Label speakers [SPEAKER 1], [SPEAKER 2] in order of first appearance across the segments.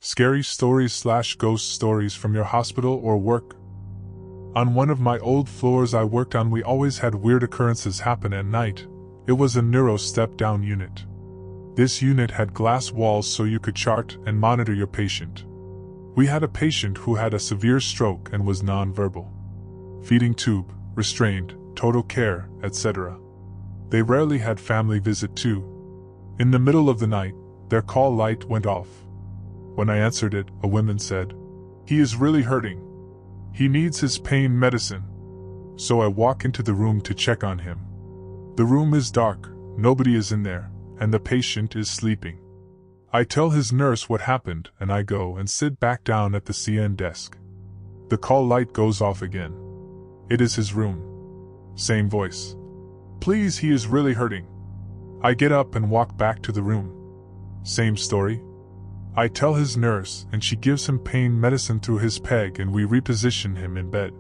[SPEAKER 1] Scary stories / ghost stories from your hospital or work. On one of my old floors I worked on, we always had weird occurrences happen at night. It was a neuro step-down unit. This unit had glass walls so you could chart and monitor your patient. We had a patient who had a severe stroke and was non-verbal. Feeding tube, restrained, total care, etc. They rarely had family visit too. In the middle of the night, their call light went off. When I answered it, a woman said, "He is really hurting. He needs his pain medicine." So I walk into the room to check on him. The room is dark, nobody is in there, and the patient is sleeping. I tell his nurse what happened and I go and sit back down at the CN desk. The call light goes off again. It is his room. Same voice. "Please, he is really hurting." I get up and walk back to the room. Same story. I tell his nurse and she gives him pain medicine through his peg and we reposition him in bed.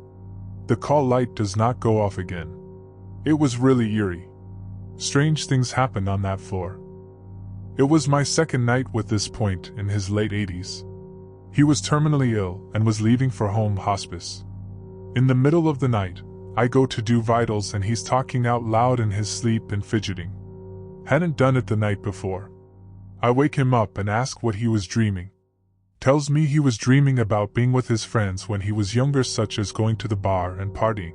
[SPEAKER 1] The call light does not go off again. It was really eerie. Strange things happened on that floor. It was my second night with this point in his late 80s. He was terminally ill and was leaving for home hospice. In the middle of the night, I go to do vitals and he's talking out loud in his sleep and fidgeting. Hadn't done it the night before. I wake him up and ask what he was dreaming. Tells me he was dreaming about being with his friends when he was younger, such as going to the bar and partying.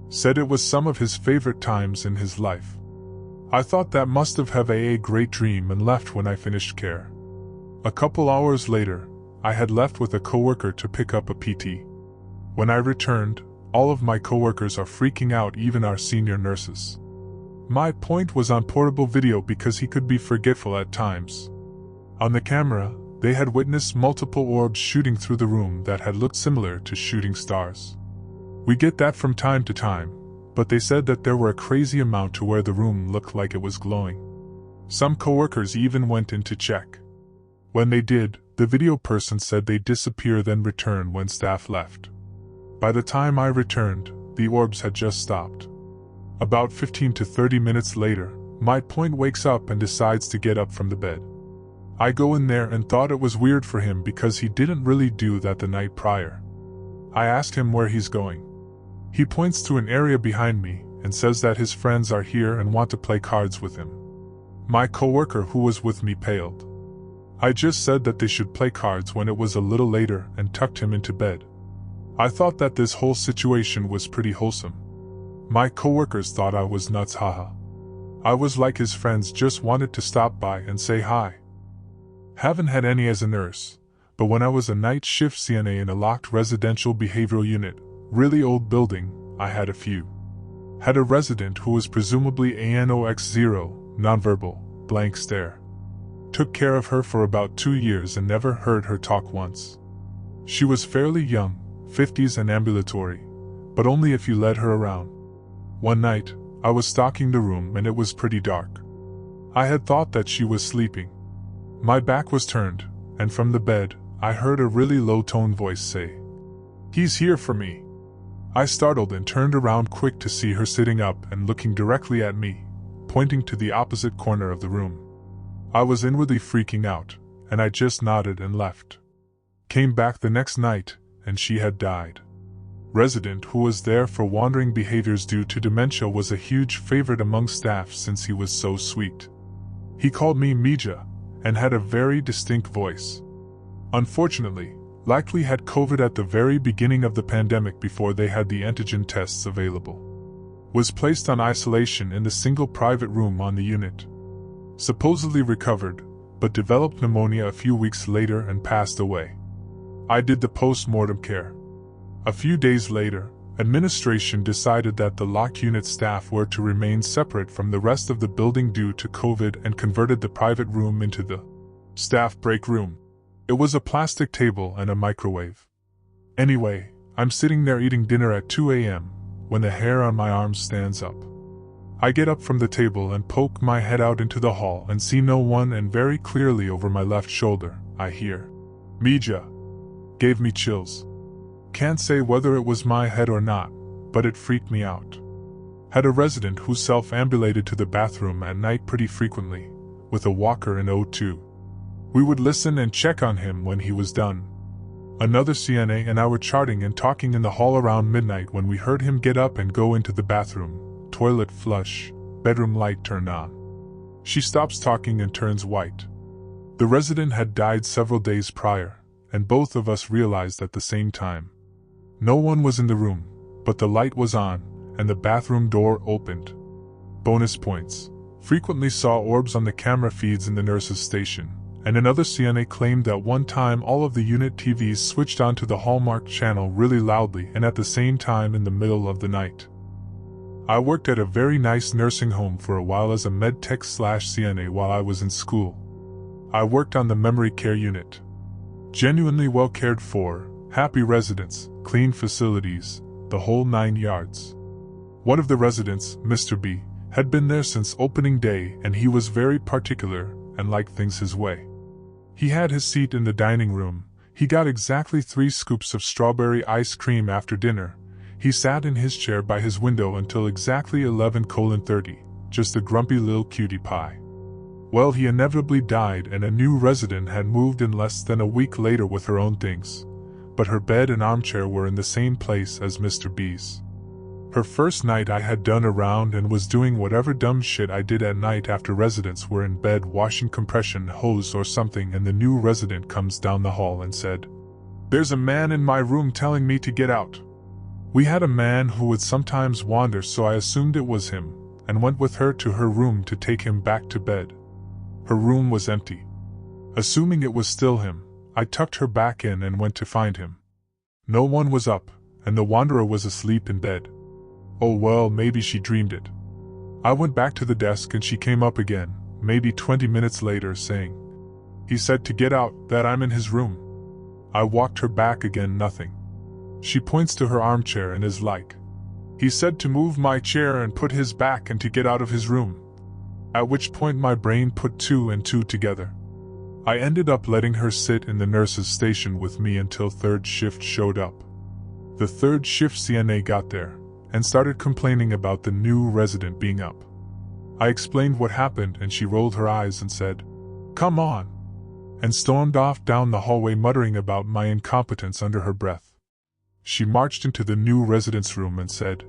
[SPEAKER 1] Said it was some of his favorite times in his life. I thought that must have a great dream and left when I finished care. A couple hours later, I had left with a coworker to pick up a PT. When I returned, all of my coworkers are freaking out, even our senior nurses. My point was on portable video because he could be forgetful at times. On the camera, they had witnessed multiple orbs shooting through the room that had looked similar to shooting stars. We get that from time to time, but they said that there were a crazy amount to where the room looked like it was glowing. Some coworkers even went in to check. When they did, the video person said they'd disappear then return when staff left. By the time I returned, the orbs had just stopped. About 15 to 30 minutes later, my point wakes up and decides to get up from the bed. I go in there and thought it was weird for him because he didn't really do that the night prior. I asked him where he's going. He points to an area behind me and says that his friends are here and want to play cards with him. My coworker who was with me paled. I just said that they should play cards when it was a little later and tucked him into bed. I thought that this whole situation was pretty wholesome. My coworkers thought I was nuts, haha. I was like his friends just wanted to stop by and say hi. Haven't had any as a nurse, but when I was a night shift CNA in a locked residential behavioral unit, really old building, I had a few. Had a resident who was presumably ANOX0, nonverbal, blank stare. Took care of her for about 2 years and never heard her talk once. She was fairly young, 50s and ambulatory, but only if you led her around. One night, I was stalking the room and it was pretty dark. I had thought that she was sleeping. My back was turned, and from the bed, I heard a really low-toned voice say, "He's here for me." I startled and turned around quick to see her sitting up and looking directly at me, pointing to the opposite corner of the room. I was inwardly freaking out, and I just nodded and left. Came back the next night, and she had died. Resident who was there for wandering behaviors due to dementia was a huge favorite among staff since he was so sweet. He called me Mija, and had a very distinct voice. Unfortunately, likely had COVID at the very beginning of the pandemic before they had the antigen tests available. Was placed on isolation in the single private room on the unit. Supposedly recovered, but developed pneumonia a few weeks later and passed away. I did the post-mortem care. A few days later, administration decided that the locked unit staff were to remain separate from the rest of the building due to COVID and converted the private room into the staff break room. It was a plastic table and a microwave. Anyway, I'm sitting there eating dinner at 2 a.m. when the hair on my arm stands up. I get up from the table and poke my head out into the hall and see no one, and very clearly over my left shoulder, I hear, "Mija." Gave me chills. Can't say whether it was my head or not, but it freaked me out. Had a resident who self-ambulated to the bathroom at night pretty frequently, with a walker and O2. We would listen and check on him when he was done. Another CNA and I were chatting and talking in the hall around midnight when we heard him get up and go into the bathroom, toilet flush, bedroom light turned on. She stops talking and turns white. The resident had died several days prior, and both of us realized at the same time. No one was in the room, but the light was on, and the bathroom door opened. Bonus points. Frequently saw orbs on the camera feeds in the nurse's station, and another CNA claimed that one time all of the unit TVs switched onto the Hallmark channel really loudly and at the same time in the middle of the night. I worked at a very nice nursing home for a while as a med tech/CNA while I was in school. I worked on the memory care unit. Genuinely well cared for, happy residents, clean facilities, the whole 9 yards. One of the residents, Mr. B, had been there since opening day and he was very particular and liked things his way. He had his seat in the dining room, he got exactly 3 scoops of strawberry ice cream after dinner, he sat in his chair by his window until exactly 11:30, just a grumpy little cutie pie. Well, he inevitably died and a new resident had moved in less than a week later with her own things, but her bed and armchair were in the same place as Mr. B's. Her first night I had done around and was doing whatever dumb shit I did at night after residents were in bed washing compression hose or something, and the new resident comes down the hall and said, "There's a man in my room telling me to get out." We had a man who would sometimes wander, so I assumed it was him, and went with her to her room to take him back to bed. Her room was empty. Assuming it was still him, I tucked her back in and went to find him. No one was up, and the wanderer was asleep in bed. Oh well, maybe she dreamed it. I went back to the desk and she came up again, maybe 20 minutes later, saying, "He said to get out, that I'm in his room." I walked her back again, nothing. She points to her armchair and is like, "He said to move my chair and put his back and to get out of his room." At which point my brain put 2 and 2 together. I ended up letting her sit in the nurse's station with me until third shift showed up. The third shift CNA got there and started complaining about the new resident being up. I explained what happened and she rolled her eyes and said, "Come on," and stormed off down the hallway muttering about my incompetence under her breath. She marched into the new resident's room and said,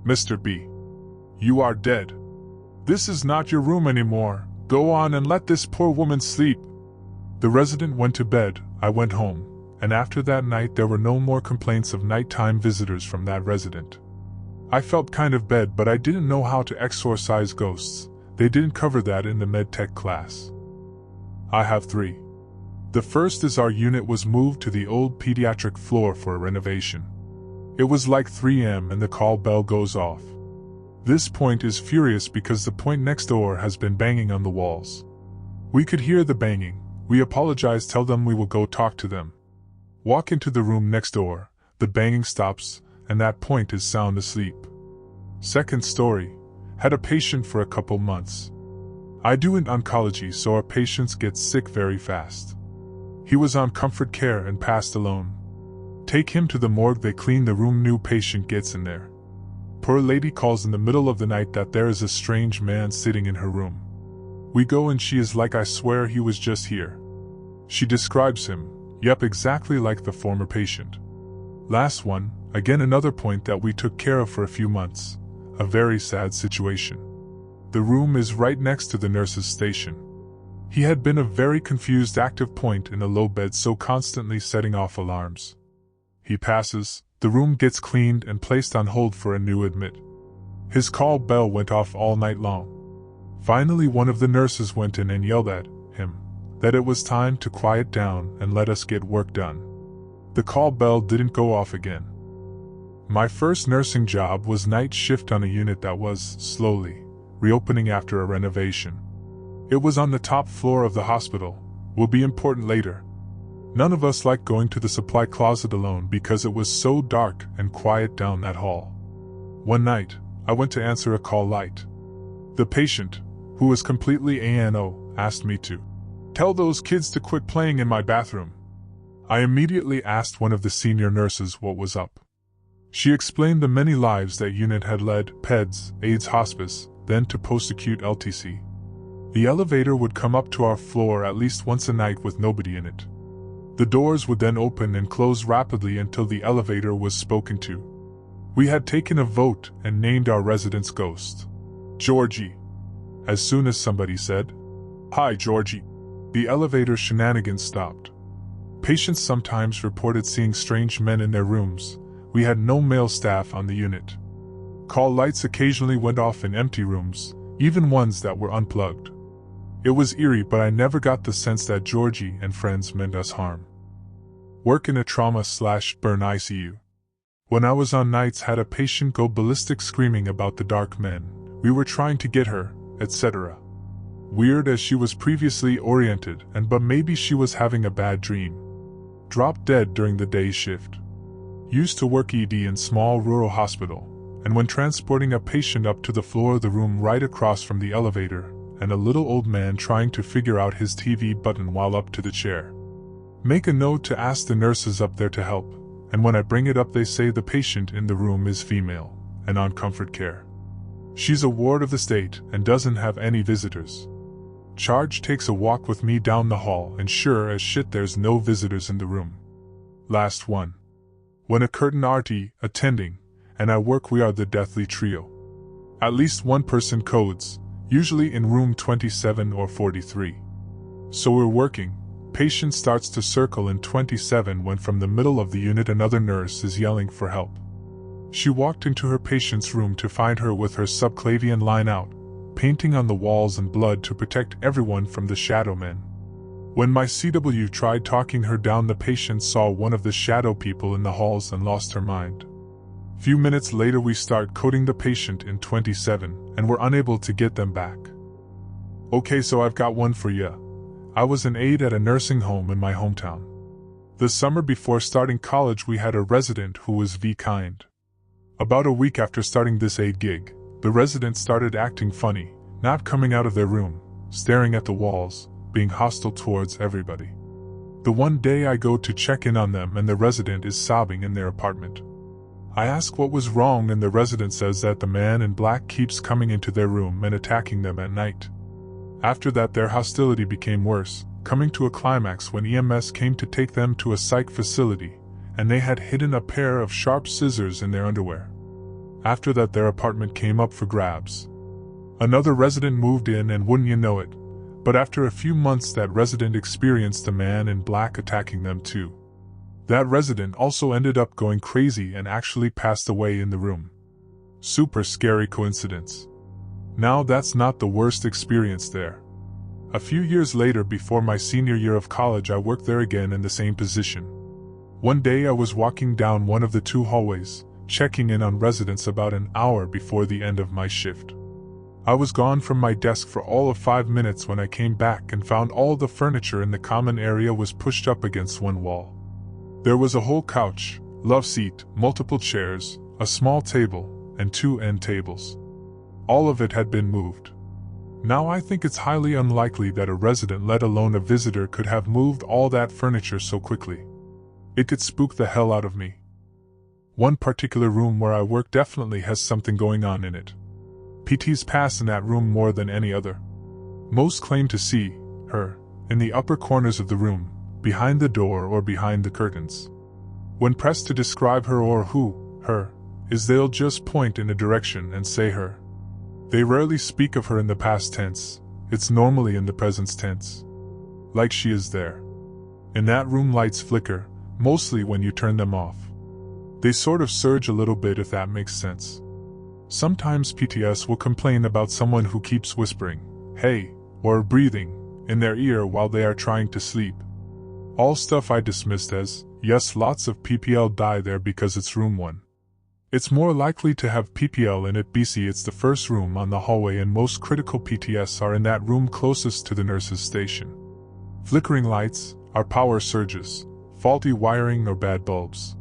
[SPEAKER 1] "Mr. B, you are dead. This is not your room anymore. Go on and let this poor woman sleep." The resident went to bed, I went home, and after that night there were no more complaints of nighttime visitors from that resident. I felt kind of bad, but I didn't know how to exorcise ghosts. They didn't cover that in the medtech class. I have 3. The first is our unit was moved to the old pediatric floor for a renovation. It was like 3 a.m. and the call bell goes off. This point is furious because the point next door has been banging on the walls. We could hear the banging. We apologize, tell them we will go talk to them. Walk into the room next door, the banging stops, and that point is sound asleep. Second story, had a patient for a couple months. I do in oncology, so our patients get sick very fast. He was on comfort care and passed alone. Take him to the morgue, they clean the room, new patient gets in there. Poor lady calls in the middle of the night that there is a strange man sitting in her room. We go and she is like, "I swear he was just here." She describes him, yep, exactly like the former patient. Last one, again another point that we took care of for a few months. A very sad situation. The room is right next to the nurse's station. He had been a very confused active point in a low bed, so constantly setting off alarms. He passes, the room gets cleaned and placed on hold for a new admit. His call bell went off all night long. Finally one of the nurses went in and yelled at him that it was time to quiet down and let us get work done. The call bell didn't go off again. My first nursing job was night shift on a unit that was, slowly, reopening after a renovation. It was on the top floor of the hospital, will be important later. None of us liked going to the supply closet alone because it was so dark and quiet down that hall. One night, I went to answer a call light. The patient, who was completely ANO, asked me to tell those kids to quit playing in my bathroom. I immediately asked one of the senior nurses what was up. She explained the many lives that unit had led, PEDS, AIDS hospice, then to post-acute LTC. The elevator would come up to our floor at least once a night with nobody in it. The doors would then open and close rapidly until the elevator was spoken to. We had taken a vote and named our resident's ghost Georgie. As soon as somebody said, "Hi, Georgie," the elevator shenanigans stopped. Patients sometimes reported seeing strange men in their rooms. We had no male staff on the unit. Call lights occasionally went off in empty rooms, even ones that were unplugged. It was eerie, but I never got the sense that Georgie and friends meant us harm. Work in a trauma/burn ICU. When I was on nights, had a patient go ballistic screaming about the dark men. We were trying to get her, etc. Weird, as she was previously oriented, but maybe she was having a bad dream. Dropped dead during the day shift. Used to work ED in small rural hospital, and when transporting a patient up to the floor of the room right across from the elevator, and a little old man trying to figure out his TV button while up to the chair. Make a note to ask the nurses up there to help, and when I bring it up they say the patient in the room is female, and on comfort care. She's a ward of the state and doesn't have any visitors. Charge takes a walk with me down the hall, and sure as shit there's no visitors in the room. Last one. When a curtain RT attending, and I work, we are the deathly trio. At least one person codes, usually in room 27 or 43. So we're working. Patient starts to circle in 27 when from the middle of the unit another nurse is yelling for help. She walked into her patient's room to find her with her subclavian line out, painting on the walls and blood to protect everyone from the shadow men. When my CW tried talking her down, the patient saw one of the shadow people in the halls and lost her mind. Few minutes later we start coding the patient in 27, and we're unable to get them back. Okay, so I've got one for ya. I was an aide at a nursing home in my hometown. The summer before starting college we had a resident who was kind. About a week after starting this aide gig, the resident started acting funny, not coming out of their room, staring at the walls, being hostile towards everybody. The one day I go to check in on them and the resident is sobbing in their apartment. I ask what was wrong and the resident says that the man in black keeps coming into their room and attacking them at night. After that their hostility became worse, coming to a climax when EMS came to take them to a psych facility, and they had hidden a pair of sharp scissors in their underwear. After that their apartment came up for grabs. Another resident moved in and wouldn't you know it, but after a few months that resident experienced a man in black attacking them too. That resident also ended up going crazy and actually passed away in the room. Super scary coincidence. Now that's not the worst experience there. A few years later, before my senior year of college, I worked there again in the same position. One day I was walking down one of the two hallways, checking in on residents about an hour before the end of my shift. I was gone from my desk for all of 5 minutes when I came back and found all the furniture in the common area was pushed up against one wall. There was a whole couch, love seat, multiple chairs, a small table, and 2 end tables. All of it had been moved. Now I think it's highly unlikely that a resident, let alone a visitor, could have moved all that furniture so quickly. It could spook the hell out of me. One particular room where I work definitely has something going on in it. PTs pass in that room more than any other. Most claim to see her in the upper corners of the room, behind the door or behind the curtains. When pressed to describe her or who her is, they'll just point in a direction and say her. They rarely speak of her in the past tense, it's normally in the present tense. Like she is there. In that room lights flicker, mostly when you turn them off. They sort of surge a little bit, if that makes sense. Sometimes PTS will complain about someone who keeps whispering, "Hey," or breathing in their ear while they are trying to sleep. All stuff I dismissed as, yes, lots of PPL die there because it's room 1. It's more likely to have PPL in it BC. It's the first room on the hallway and most critical PTS are in that room closest to the nurse's station. Flickering lights are power surges, faulty wiring or bad bulbs.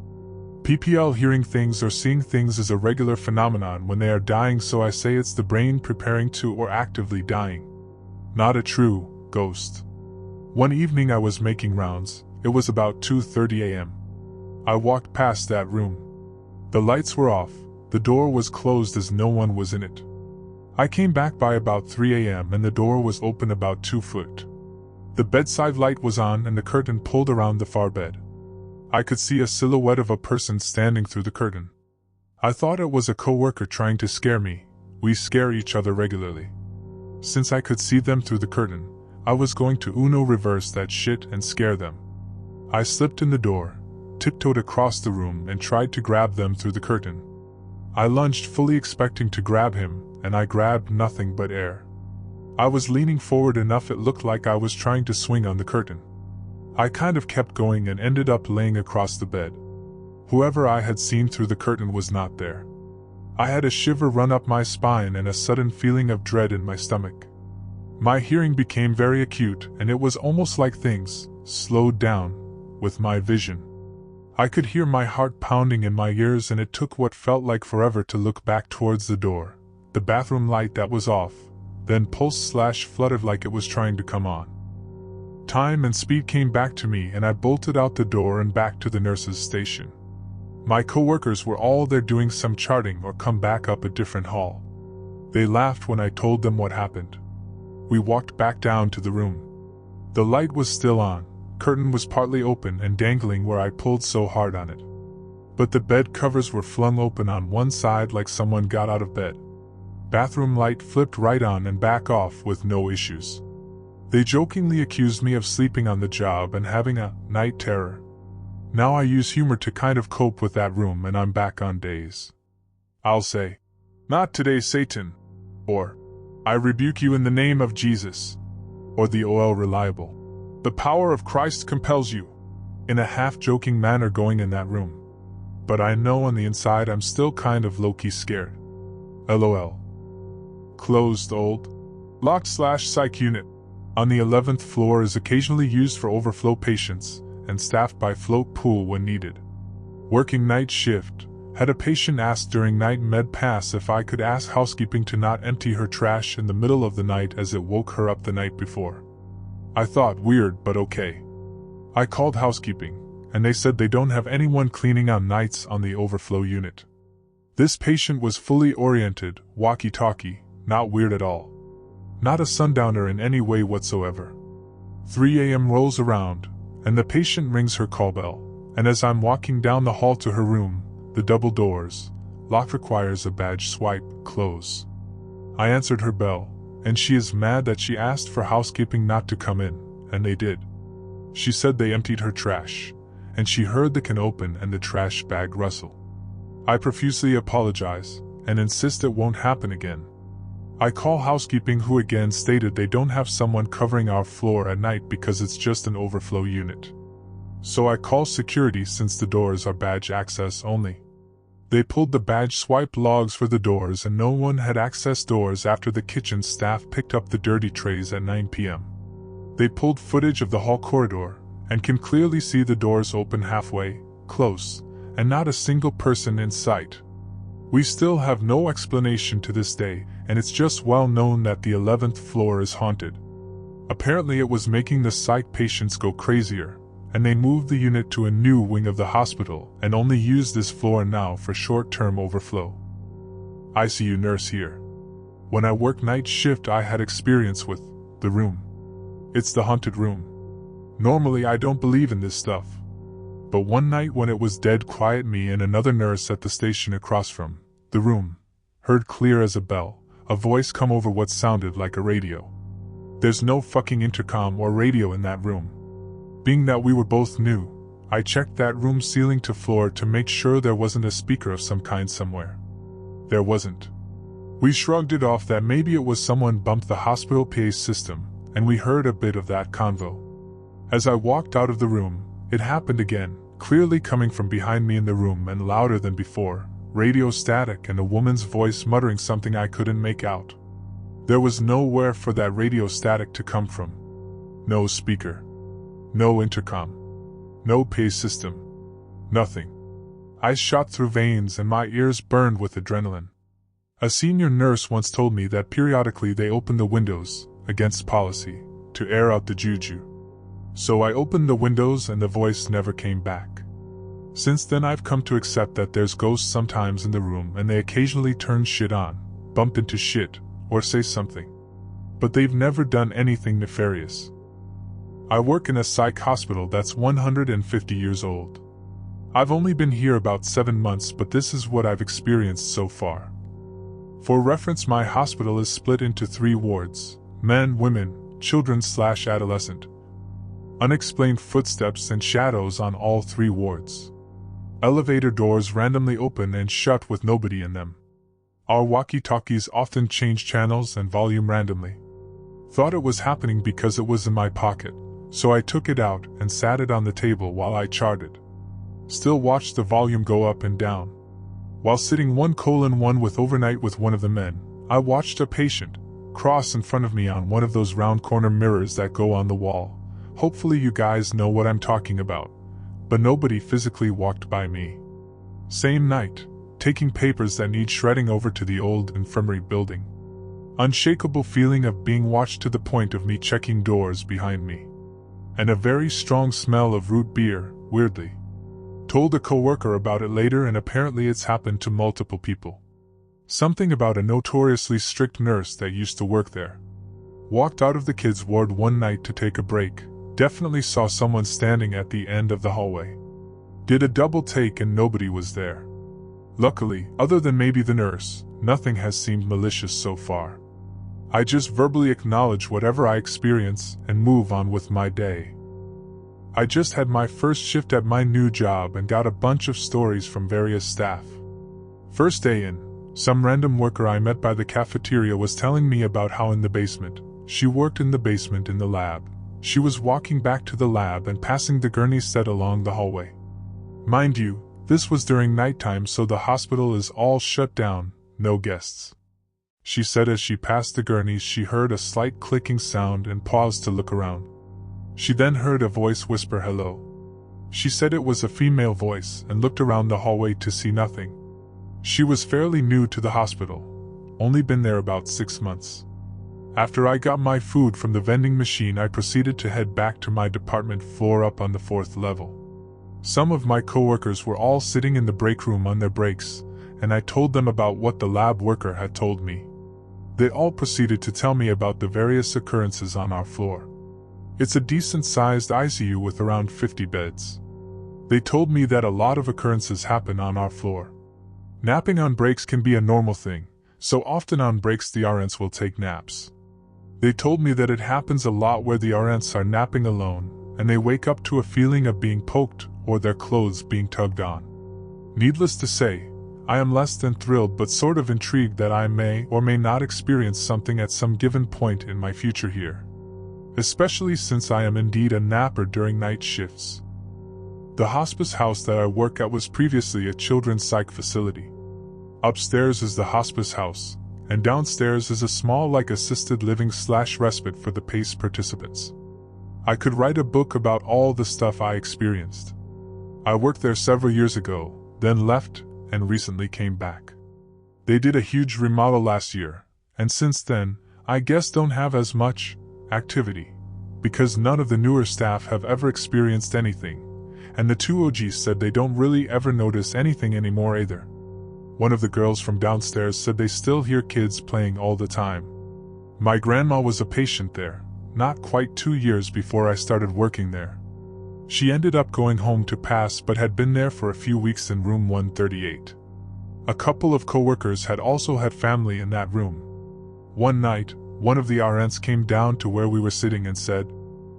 [SPEAKER 1] PPL hearing things or seeing things is a regular phenomenon when they are dying, so I say it's the brain preparing to or actively dying. Not a true ghost. One evening I was making rounds, it was about 2:30 a.m. I walked past that room. The lights were off, the door was closed as no one was in it. I came back by about 3 a.m. and the door was open about 2 foot. The bedside light was on and the curtain pulled around the far bed. I could see a silhouette of a person standing through the curtain. I thought it was a coworker trying to scare me. We scare each other regularly. Since I could see them through the curtain, I was going to Uno reverse that shit and scare them. I slipped in the door, tiptoed across the room and tried to grab them through the curtain. I lunged fully expecting to grab him, and I grabbed nothing but air. I was leaning forward enough it looked like I was trying to swing on the curtain. I kind of kept going and ended up laying across the bed. Whoever I had seen through the curtain was not there. I had a shiver run up my spine and a sudden feeling of dread in my stomach. My hearing became very acute and it was almost like things slowed down with my vision. I could hear my heart pounding in my ears and it took what felt like forever to look back towards the door, the bathroom light that was off, then pulsed/fluttered like it was trying to come on. Time and speed came back to me and I bolted out the door and back to the nurse's station. My coworkers were all there doing some charting or come back up a different hall. They laughed when I told them what happened. We walked back down to the room. The light was still on, curtain was partly open and dangling where I pulled so hard on it. But the bed covers were flung open on one side like someone got out of bed. Bathroom light flipped right on and back off with no issues. They jokingly accused me of sleeping on the job and having a night terror. Now I use humor to kind of cope with that room and I'm back on days. I'll say, "Not today, Satan," or "I rebuke you in the name of Jesus," or the OL reliable, "The power of Christ compels you," in a half-joking manner going in that room. But I know on the inside I'm still kind of low-key scared. LOL. Closed old locked/psych unit on the 11th floor is occasionally used for overflow patients and staffed by float pool when needed. Working night shift, had a patient ask during night med pass if I could ask housekeeping to not empty her trash in the middle of the night as it woke her up the night before. I thought weird but okay. I called housekeeping, and they said they don't have anyone cleaning on nights on the overflow unit. This patient was fully oriented, walkie-talkie, not weird at all. Not a sundowner in any way whatsoever. 3 a.m. rolls around, and the patient rings her call bell, and as I'm walking down the hall to her room, the double doors, lock requires a badge swipe, close. I answered her bell, and she is mad that she asked for housekeeping not to come in, and they did. She said they emptied her trash, and she heard the can open and the trash bag rustle. I profusely apologize, and insist it won't happen again. I call housekeeping who again stated they don't have someone covering our floor at night because it's just an overflow unit. So I call security since the doors are badge access only. They pulled the badge swipe logs for the doors and no one had access doors after the kitchen staff picked up the dirty trays at 9 p.m. They pulled footage of the hall corridor and can clearly see the doors open halfway, close, and not a single person in sight. We still have no explanation to this day, and it's just well known that the 11th floor is haunted. Apparently it was making the psych patients go crazier, and they moved the unit to a new wing of the hospital and only use this floor now for short-term overflow. ICU nurse here. When I worked night shift I had experience with the room. It's the haunted room. Normally I don't believe in this stuff. But one night when it was dead quiet, me and another nurse at the station across from the room heard clear as a bell, a voice come over what sounded like a radio. There's no fucking intercom or radio in that room. Being that we were both new, I checked that room ceiling to floor to make sure there wasn't a speaker of some kind somewhere. There wasn't. We shrugged it off that maybe it was someone bumped the hospital PA system, and we heard a bit of that convo. As I walked out of the room, it happened again, clearly coming from behind me in the room and louder than before, radio static and a woman's voice muttering something I couldn't make out. There was nowhere for that radio static to come from. No speaker. No intercom. No PA system. Nothing. I shot through veins and my ears burned with adrenaline. A senior nurse once told me that periodically they open the windows, against policy, to air out the juju. So I opened the windows and the voice never came back. Since then I've come to accept that there's ghosts sometimes in the room and they occasionally turn shit on, bump into shit, or say something. But they've never done anything nefarious. I work in a psych hospital that's 150 years old. I've only been here about 7 months, but this is what I've experienced so far. For reference, my hospital is split into 3 wards: men, women, children/adolescent. Unexplained footsteps and shadows on all 3 wards. Elevator doors randomly open and shut with nobody in them. Our walkie-talkies often change channels and volume randomly. Thought it was happening because it was in my pocket, so I took it out and sat it on the table while I charted. Still watched the volume go up and down. While sitting 1:1 with overnight with one of the men, I watched a patient cross in front of me on one of those round corner mirrors that go on the wall. Hopefully you guys know what I'm talking about. But nobody physically walked by me. Same night, taking papers that need shredding over to the old infirmary building. Unshakable feeling of being watched to the point of me checking doors behind me. And a very strong smell of root beer, weirdly. Told a coworker about it later, and apparently it's happened to multiple people. Something about a notoriously strict nurse that used to work there. Walked out of the kids' ward one night to take a break. Definitely saw someone standing at the end of the hallway. Did a double take and nobody was there. Luckily, other than maybe the nurse, nothing has seemed malicious so far. I just verbally acknowledge whatever I experience and move on with my day. I just had my first shift at my new job and got a bunch of stories from various staff. First day in, some random worker I met by the cafeteria was telling me about how in the basement, she worked in the basement in the lab. She was walking back to the lab and passing the gurney set along the hallway. Mind you, this was during nighttime, so the hospital is all shut down, no guests. She said as she passed the gurneys she heard a slight clicking sound and paused to look around. She then heard a voice whisper hello. She said it was a female voice and looked around the hallway to see nothing. She was fairly new to the hospital, only been there about 6 months. After I got my food from the vending machine, I proceeded to head back to my department floor up on the 4th level. Some of my coworkers were all sitting in the break room on their breaks, and I told them about what the lab worker had told me. They all proceeded to tell me about the various occurrences on our floor. It's a decent-sized ICU with around 50 beds. They told me that a lot of occurrences happen on our floor. Napping on breaks can be a normal thing, so often on breaks the RNs will take naps. They told me that it happens a lot where the RNs are napping alone, and they wake up to a feeling of being poked or their clothes being tugged on. Needless to say, I am less than thrilled but sort of intrigued that I may or may not experience something at some given point in my future here. Especially since I am indeed a napper during night shifts. The hospice house that I work at was previously a children's psych facility. Upstairs is the hospice house, and downstairs is a small assisted living/respite for the PACE participants. I could write a book about all the stuff I experienced. I worked there several years ago, then left, and recently came back. They did a huge remodel last year, and since then, I guess don't have as much activity, because none of the newer staff have ever experienced anything, and the 2 OGs said they don't really ever notice anything anymore either. One of the girls from downstairs said they still hear kids playing all the time. My grandma was a patient there, not quite 2 years before I started working there. She ended up going home to pass but had been there for a few weeks in room 138. A couple of coworkers had also had family in that room. One night, one of the RNs came down to where we were sitting and said,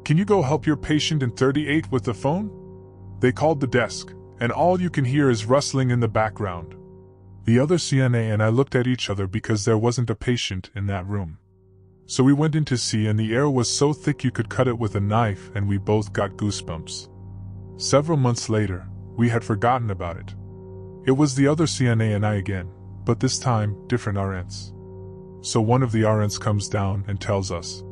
[SPEAKER 1] "Can you go help your patient in 38 with the phone?" They called the desk, and all you can hear is rustling in the background. The other CNA and I looked at each other because there wasn't a patient in that room. So we went in to see, and the air was so thick you could cut it with a knife, and we both got goosebumps. Several months later, we had forgotten about it. It was the other CNA and I again, but this time, different RNs. So one of the RNs comes down and tells us,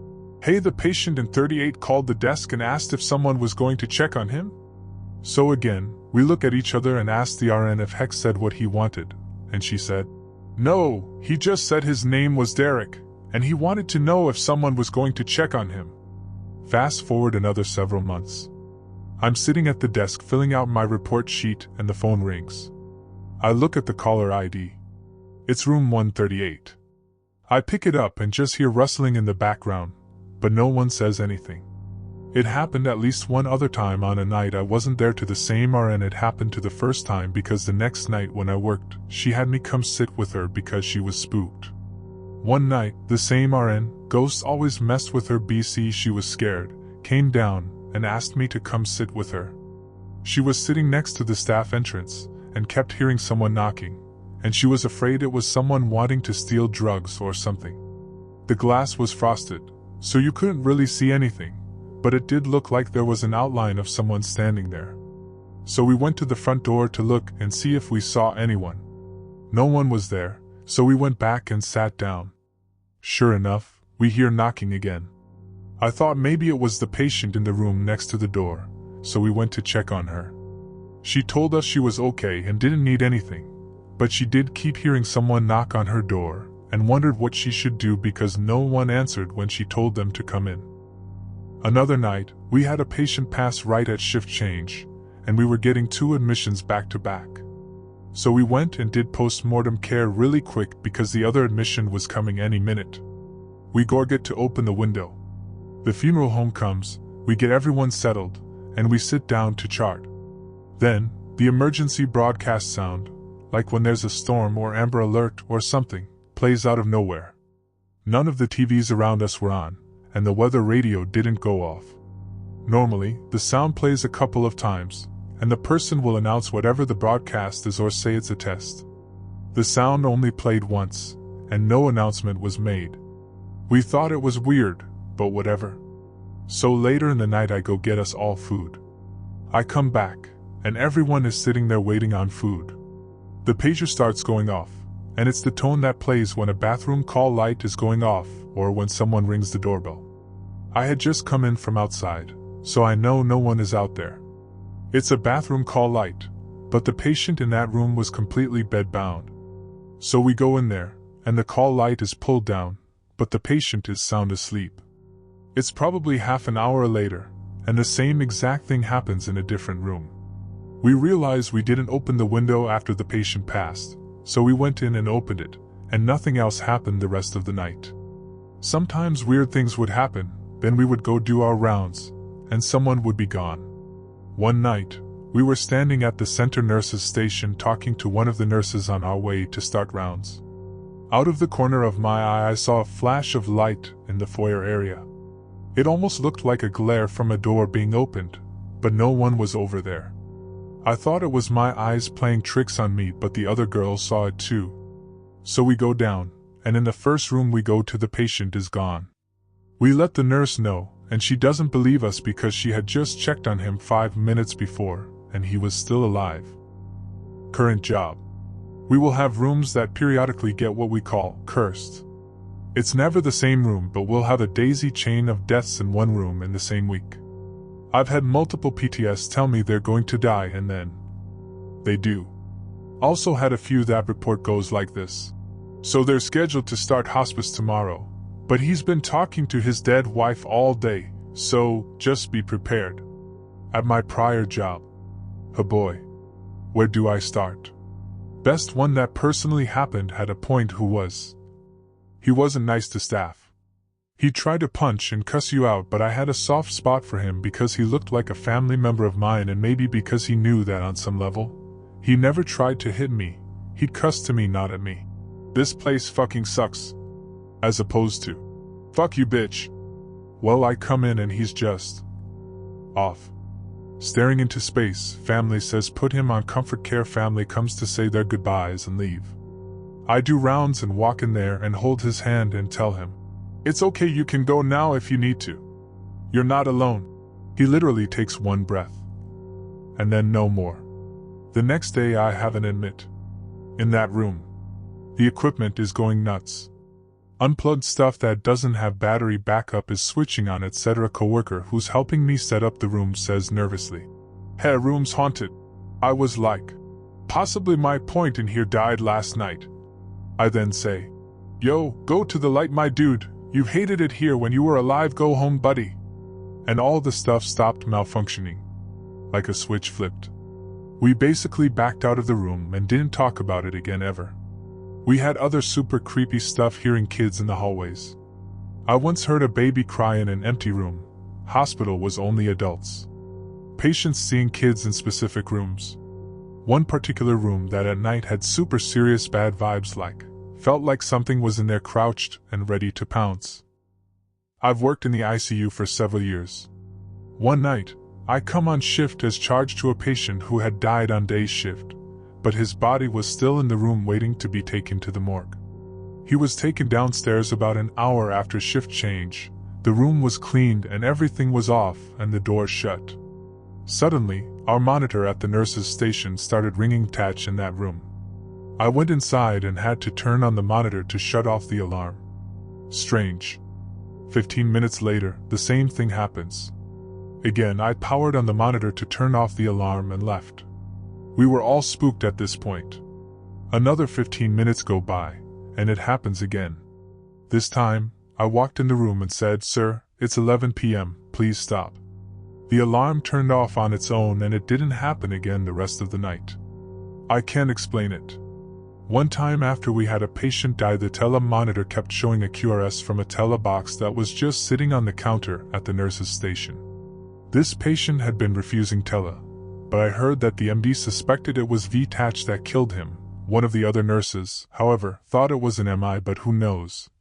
[SPEAKER 1] "Hey, the patient in 38 called the desk and asked if someone was going to check on him." So again, we look at each other and ask the RN if Hex said what he wanted, and she said, "No, he just said his name was Derek, and he wanted to know if someone was going to check on him." Fast forward another several months. I'm sitting at the desk filling out my report sheet and the phone rings. I look at the caller ID. It's room 138. I pick it up and just hear rustling in the background, but no one says anything. It happened at least one other time on a night I wasn't there to the same RN it happened to the first time because the next night when I worked, she had me come sit with her because she was spooked. One night, the same RN, ghosts always messed with her BC she was scared, came down, and asked me to come sit with her. She was sitting next to the staff entrance, and kept hearing someone knocking, and she was afraid it was someone wanting to steal drugs or something. The glass was frosted, so you couldn't really see anything, but it did look like there was an outline of someone standing there. So we went to the front door to look and see if we saw anyone. No one was there, so we went back and sat down. Sure enough, we hear knocking again. I thought maybe it was the patient in the room next to the door, so we went to check on her. She told us she was okay and didn't need anything, but she did keep hearing someone knock on her door and wondered what she should do because no one answered when she told them to come in. Another night, we had a patient pass right at shift change, and we were getting 2 admissions back to back. So we went and did post-mortem care really quick because the other admission was coming any minute. We get to open the window. The funeral home comes, we get everyone settled, and we sit down to chart. Then, the emergency broadcast sound, like when there's a storm or Amber Alert or something, plays out of nowhere. None of the TVs around us were on, and the weather radio didn't go off. Normally, the sound plays a couple of times, and the person will announce whatever the broadcast is or say it's a test. The sound only played once, and no announcement was made. We thought it was weird, but whatever. So later in the night I go get us all food. I come back, and everyone is sitting there waiting on food. The pager starts going off, and it's the tone that plays when a bathroom call light is going off or when someone rings the doorbell. I had just come in from outside, so I know no one is out there. It's a bathroom call light, but the patient in that room was completely bedbound. So we go in there, and the call light is pulled down, but the patient is sound asleep. It's probably half an hour later, and the same exact thing happens in a different room. We realize we didn't open the window after the patient passed, so we went in and opened it, and nothing else happened the rest of the night. Sometimes weird things would happen, then we would go do our rounds, and someone would be gone. One night, we were standing at the center nurse's station talking to one of the nurses on our way to start rounds. Out of the corner of my eye I saw a flash of light in the foyer area. It almost looked like a glare from a door being opened, but no one was over there. I thought it was my eyes playing tricks on me, but the other girls saw it too. So we go down, and in the first room we go to the patient is gone. We let the nurse know, and she doesn't believe us because she had just checked on him 5 minutes before, and he was still alive. Current job. We will have rooms that periodically get what we call cursed. It's never the same room, but we'll have a daisy chain of deaths in one room in the same week. I've had multiple PTS tell me they're going to die and then they do. Also had a few that report goes like this. So they're scheduled to start hospice tomorrow, but he's been talking to his dead wife all day, so just be prepared. At my prior job. Oh boy. Where do I start? Best one that personally happened had a point he wasn't nice to staff. He tried to punch and cuss you out, but I had a soft spot for him because he looked like a family member of mine, and maybe because he knew that on some level. He never tried to hit me, he'd cuss to me, not at me. This place fucking sucks. As opposed to, fuck you bitch. Well, I come in and he's just off. Staring into space. Family says put him on comfort care. Family comes to say their goodbyes and leave. I do rounds and walk in there and hold his hand and tell him, it's okay, you can go now if you need to. You're not alone. He literally takes one breath. And then no more. The next day I have an admit. In that room. The equipment is going nuts. Unplugged stuff that doesn't have battery backup is switching on, etc. Coworker who's helping me set up the room says nervously, "Hey, room's haunted." I was like, possibly my point in here died last night. I then say, yo, go to the light my dude, you've hated it here when you were alive, go home buddy. And all the stuff stopped malfunctioning. Like a switch flipped. We basically backed out of the room and didn't talk about it again ever. We had other super creepy stuff, hearing kids in the hallways. I once heard a baby cry in an empty room. Hospital was only adults. Patients seeing kids in specific rooms. One particular room that at night had super serious bad vibes, felt like something was in there crouched and ready to pounce. I've worked in the ICU for several years. One night, I come on shift as charge to a patient who had died on day shift, but his body was still in the room waiting to be taken to the morgue. He was taken downstairs about an hour after shift change. The room was cleaned and everything was off and the door shut. Suddenly, our monitor at the nurse's station started ringing touch in that room. I went inside and had to turn on the monitor to shut off the alarm. Strange. 15 minutes later, the same thing happens. Again, I powered on the monitor to turn off the alarm and left. We were all spooked at this point. Another 15 minutes go by, and it happens again. This time, I walked in the room and said, "Sir, it's 11 p.m., please stop." The alarm turned off on its own and it didn't happen again the rest of the night. I can't explain it. One time after we had a patient die, the tele monitor kept showing a QRS from a tele box that was just sitting on the counter at the nurse's station. This patient had been refusing tele, but I heard that the MD suspected it was V-Tatch that killed him. One of the other nurses, however, thought it was an MI, but who knows.